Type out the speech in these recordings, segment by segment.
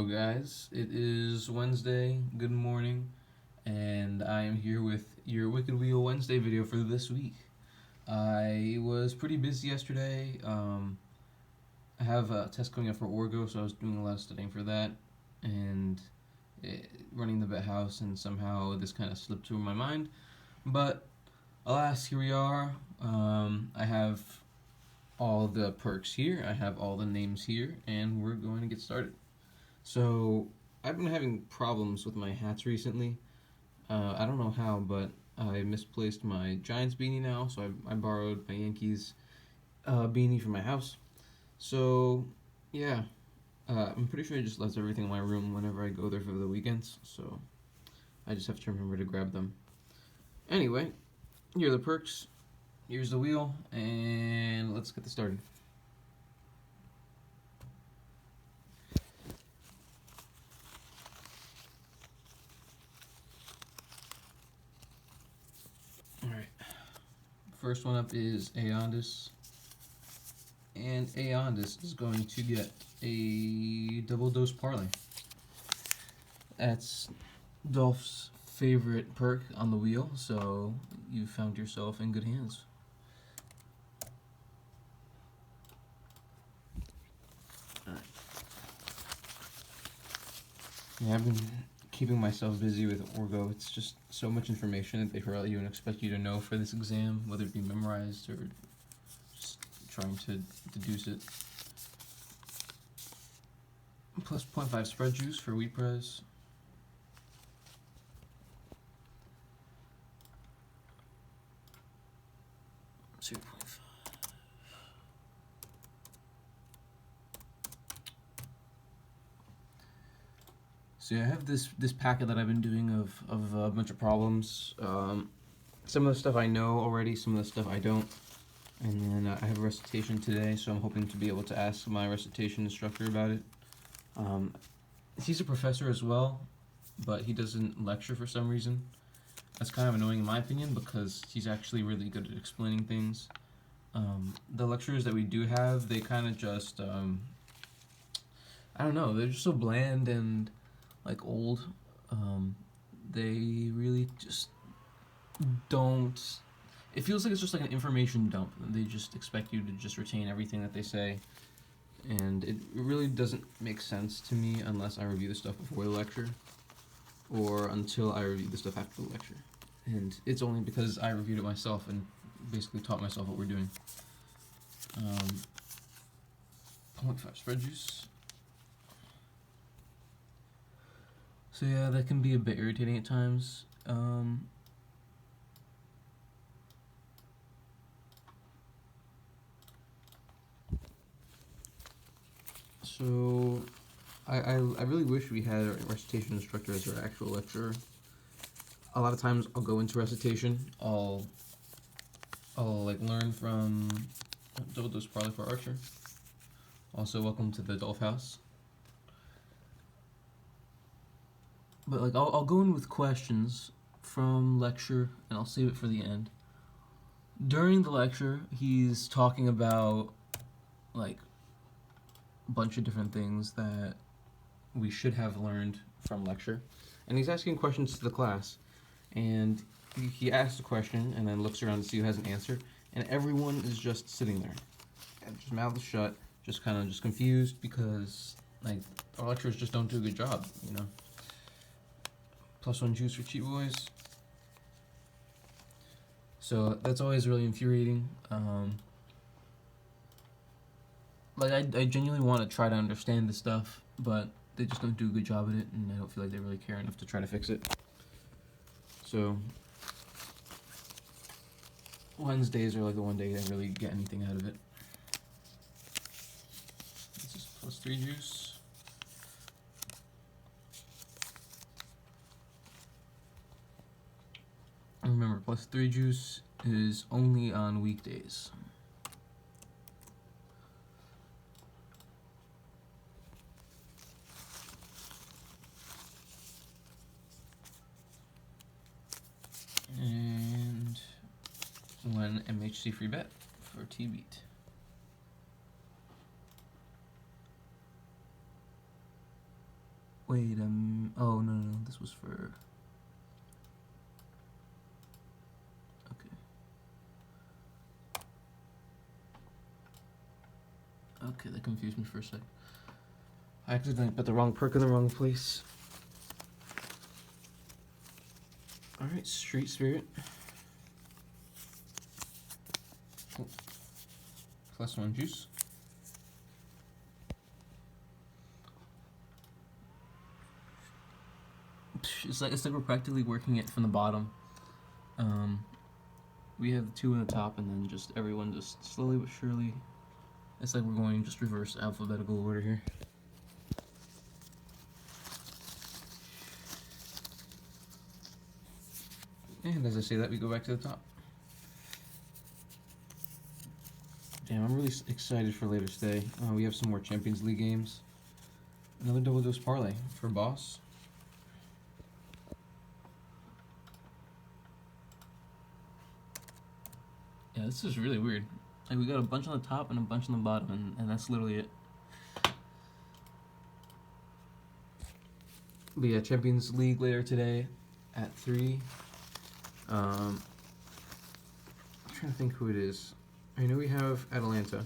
guys, it is Wednesday, good morning, and I am here with your Wicked Wheel Wednesday video for this week. I was pretty busy yesterday. I have a test coming up for Orgo, so I was doing a lot of studying for that, and running the vet house, and somehow this kind of slipped through my mind. But alas, here we are. I have all the perks here, I have all the names here, and we're going to get started. So, I've been having problems with my hats recently. I don't know how, but I misplaced my Giants beanie now, so I borrowed my Yankees beanie from my house. So, yeah, I'm pretty sure I just left everything in my room whenever I go there for the weekends, so I just have to remember to grab them. Anyway, here are the perks, here's the wheel, and let's get this started. Alright, first one up is Aondis. And Aondis is going to get a double dose parlay. That's Dolph's favorite perk on the wheel, so you found yourself in good hands. Alright. Yeah, I've been keeping myself busy with Orgo. It's just so much information that they probably even expect you to know for this exam, whether it be memorized or just trying to deduce it. Plus 0.5 spread juice for wheat press. So yeah, I have this packet that I've been doing of a bunch of problems. Some of the stuff I know already, some of the stuff I don't. And then I have a recitation today, so I'm hoping to be able to ask my recitation instructor about it. He's a professor as well, but he doesn't lecture for some reason. That's kind of annoying in my opinion because he's actually really good at explaining things. The lectures that we do have, they kind of just, I don't know, they're just so bland and like old. They really just don't. It feels like it's just like an information dump. They just expect you to just retain everything that they say, and it really doesn't make sense to me unless I review the stuff before the lecture, or until I review the stuff after the lecture. And it's only because I reviewed it myself and basically taught myself what we're doing. 0.5 spread juice. So yeah, that can be a bit irritating at times. So I really wish we had a recitation instructor as our actual lecturer. A lot of times I'll go into recitation, I'll like learn from double dose parlay for Archer. Also, welcome to the Dolph House. But like I'll go in with questions from lecture and I'll save it for the end. During the lecture, he's talking about like a bunch of different things that we should have learned from lecture, and he's asking questions to the class, and he asks a question and then looks around to see who has an answer, and everyone is just sitting there and just mouths shut, just kind of just confused because like our lecturers just don't do a good job, you know. +1 juice for cheat boys. So that's always really infuriating. Like I genuinely want to try to understand this stuff, but they just don't do a good job at it, and I don't feel like they really care enough to try to fix it. So Wednesdays are like the one day I really get anything out of it. This is +3 juice. Remember, +3 juice is only on weekdays. And one MHC free bet for T-Beat. Wait, oh, no, this was for... Okay. Okay, that confused me for a sec. I accidentally put the wrong perk in the wrong place. Alright, Street Spirit. Oh. +1 juice. It's like we're practically working it from the bottom. We have the 2 in the top, and then just everyone just slowly but surely. It's like we're going just reverse alphabetical order here. And as I say that, we go back to the top. Damn, I'm really excited for later today. We have some more Champions League games. Another double dose parlay for boss. Yeah, this is really weird. Like, we got a bunch on the top and a bunch on the bottom, and that's literally it. But yeah, Champions League later today at 3. I'm trying to think who it is. I know we have Atalanta.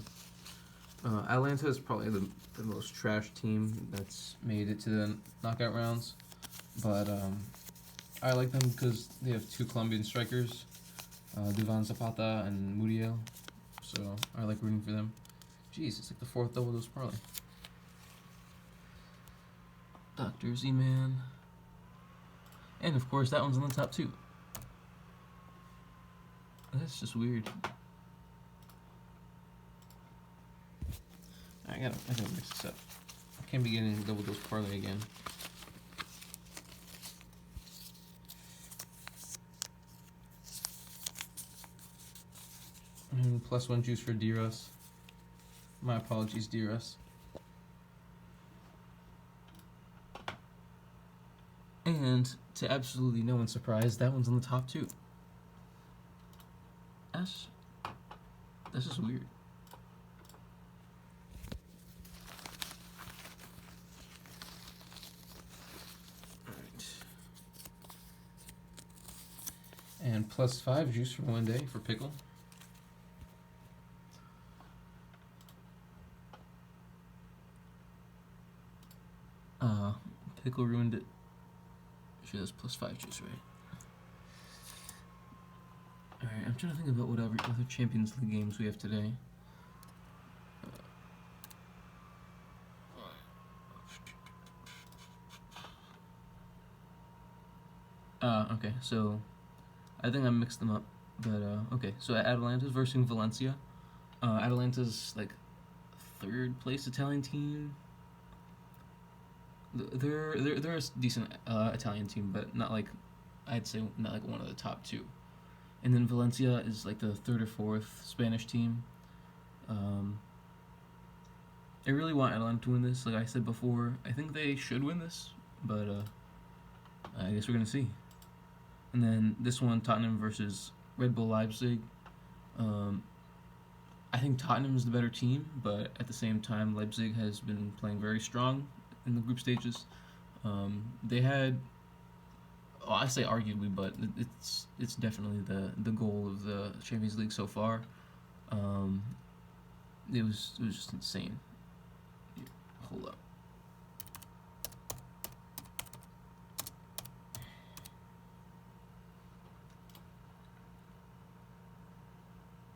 Atalanta is probably the most trash team that's made it to the knockout rounds. But I like them because they have 2 Colombian strikers, Duvan Zapata and Muriel. So I like rooting for them. Jeez, it's like the 4th double dose parlay. Dr. Z-Man. And of course, that one's on the top too. That's just weird. I gotta mix this up. I can't be getting double dose parlay again. And +1 juice for D-Russ. My apologies, D-Russ. And to absolutely no one's surprise, that one's on the top too. That's just weird. Alright. And +5 juice for one day for pickle. Pickle ruined it. She has +5 juice, right? Alright, I'm trying to think about what other Champions League games we have today. Okay, so I think I mixed them up, but okay. So Atalanta's versus Valencia. Atalanta's like 3rd place Italian team. They're a decent Italian team, but not like, I'd say not like one of the top 2. And then Valencia is like the 3rd or 4th Spanish team. I really want Atalanta to win this. Like I said before, I think they should win this, but I guess we're gonna see. And then this one, Tottenham versus Red Bull Leipzig. I think Tottenham is the better team, but at the same time, Leipzig has been playing very strong in the group stages. They had, well, I say arguably, but it's definitely the goal of the Champions League so far. It was just insane. Here, hold up.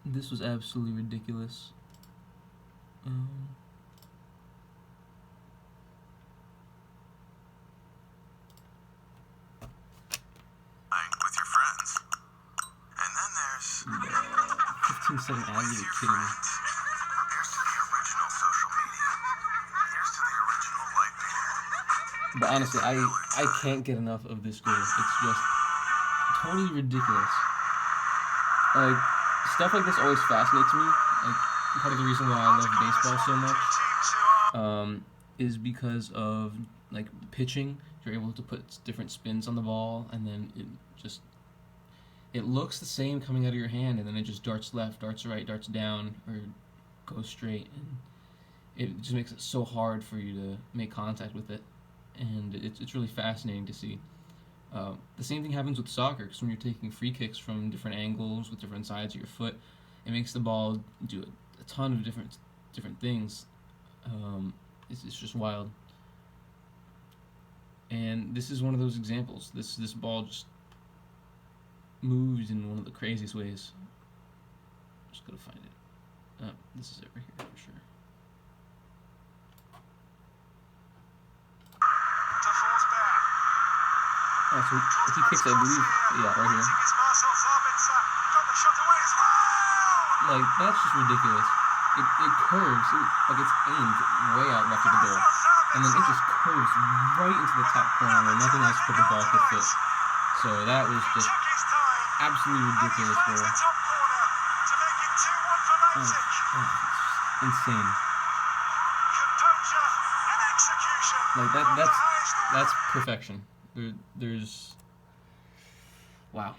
This was absolutely ridiculous. With your friends. And then there's 15-second ad, you're kidding me. Here's to the original social media. Here's to the original light beer. But honestly, I can't get enough of this goal. It's just totally ridiculous. Like, stuff like this always fascinates me. Like, part of the reason why I love baseball so much is because of like pitching. You're able to put different spins on the ball, and then it looks the same coming out of your hand, and then it just darts left, darts right, darts down, or goes straight, and it just makes it so hard for you to make contact with it. and it's really fascinating to see. The same thing happens with soccer, because when you're taking free kicks from different angles with different sides of your foot, it makes the ball do a ton of different things. It's just wild. And this is one of those examples. This ball just moves in one of the craziest ways. Just gotta find it. This is it right here for sure. Oh, so if he kicks, I believe, yeah, right here. Like, that's just ridiculous. It curves, like it's aimed way out left of the goal, and then it just curves right into the top corner where nothing else but the ball could fit. So that was just absolutely ridiculous goal. Insane. Like that's perfection. There's wow.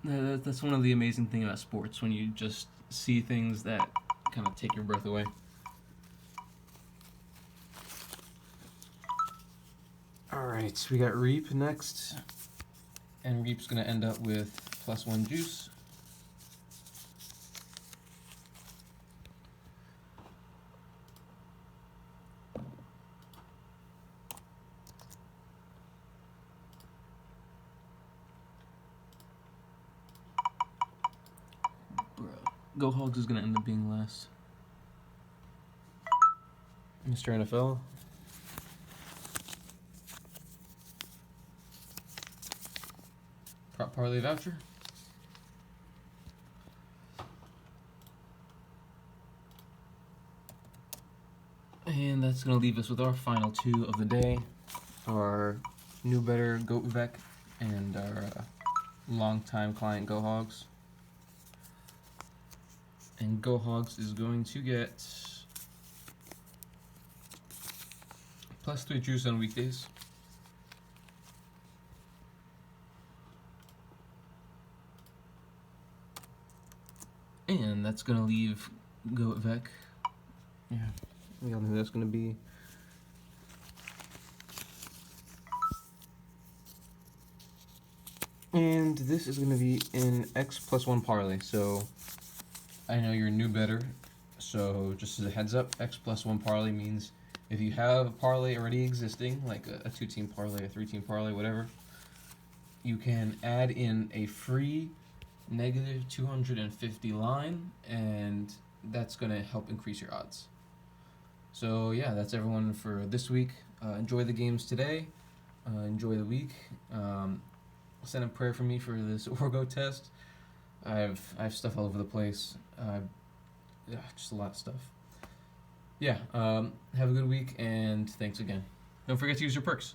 That's one of the amazing things about sports, when you just see things that kind of take your breath away. Alright, we got Reap next. And Reap's going to end up with +1 juice. Go Hogs is going to end up being last. Mr. NFL. Prop parlay voucher. And that's going to leave us with our final two of the day. Our new better Goat Vec and our longtime client Go Hogs. And Go Hogs is going to get +3 juice on weekdays. And that's going to leave Goat Vec. Yeah, we all know who that's going to be. And this is going to be in X+1 parlay. So I know you're new better, so just as a heads up, X+1 parlay means if you have a parlay already existing, like a 2-team parlay, a 3-team parlay, whatever, you can add in a free -250 line, and that's going to help increase your odds. So yeah, that's everyone for this week. Enjoy the games today. Enjoy the week. Send a prayer for me for this Orgo test. I have stuff all over the place. Just a lot of stuff. Yeah, have a good week, and thanks again. Don't forget to use your perks.